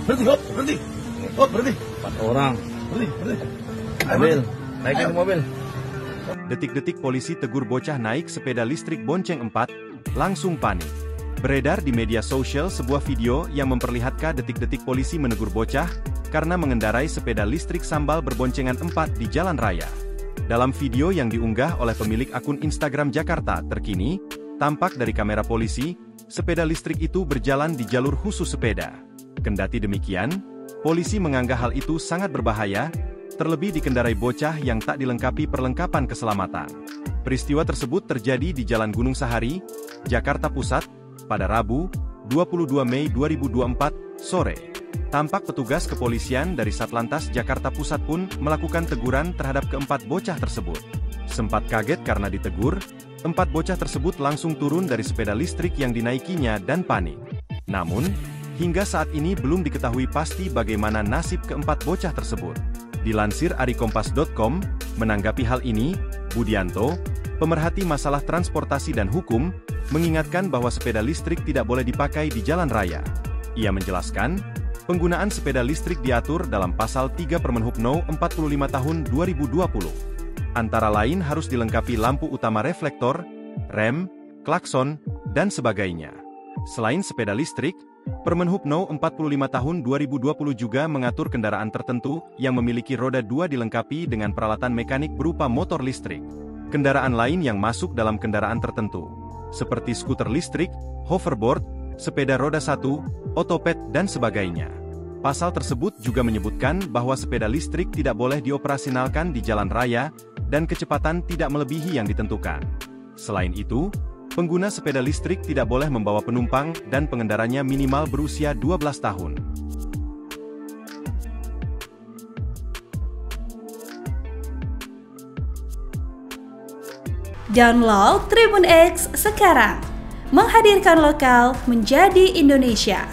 Berhenti, hop, berhenti. Hop, berhenti. 4 orang. Berhenti. Mobil, naikin ke mobil. Detik-detik polisi tegur bocah naik sepeda listrik bonceng 4, langsung panik. Beredar di media sosial sebuah video yang memperlihatkan detik-detik polisi menegur bocah karena mengendarai sepeda listrik sambal berboncengan 4 di jalan raya. Dalam video yang diunggah oleh pemilik akun Instagram Jakarta terkini, tampak dari kamera polisi, sepeda listrik itu berjalan di jalur khusus sepeda. Kendati demikian, polisi menganggap hal itu sangat berbahaya, terlebih dikendarai bocah yang tak dilengkapi perlengkapan keselamatan. Peristiwa tersebut terjadi di Jalan Gunung Sahari, Jakarta Pusat, pada Rabu, 22 Mei 2024, sore. Tampak petugas kepolisian dari Satlantas Jakarta Pusat pun melakukan teguran terhadap keempat bocah tersebut. Sempat kaget karena ditegur, 4 bocah tersebut langsung turun dari sepeda listrik yang dinaikinya dan panik. Namun, hingga saat ini belum diketahui pasti bagaimana nasib keempat bocah tersebut. Dilansir arikompas.com, menanggapi hal ini, Budianto, pemerhati masalah transportasi dan hukum, mengingatkan bahwa sepeda listrik tidak boleh dipakai di jalan raya. Ia menjelaskan, penggunaan sepeda listrik diatur dalam Pasal 3 Permenhub No. 45 Tahun 2020. Antara lain harus dilengkapi lampu utama reflektor, rem, klakson, dan sebagainya. Selain sepeda listrik, Permenhub No. 45 Tahun 2020 juga mengatur kendaraan tertentu yang memiliki roda 2 dilengkapi dengan peralatan mekanik berupa motor listrik. Kendaraan lain yang masuk dalam kendaraan tertentu, seperti skuter listrik, hoverboard, sepeda roda 1, otopet, dan sebagainya. Pasal tersebut juga menyebutkan bahwa sepeda listrik tidak boleh dioperasionalkan di jalan raya, dan kecepatan tidak melebihi yang ditentukan. Selain itu, pengguna sepeda listrik tidak boleh membawa penumpang dan pengendaranya minimal berusia 12 tahun. Download Tribun X sekarang, menghadirkan lokal menjadi Indonesia.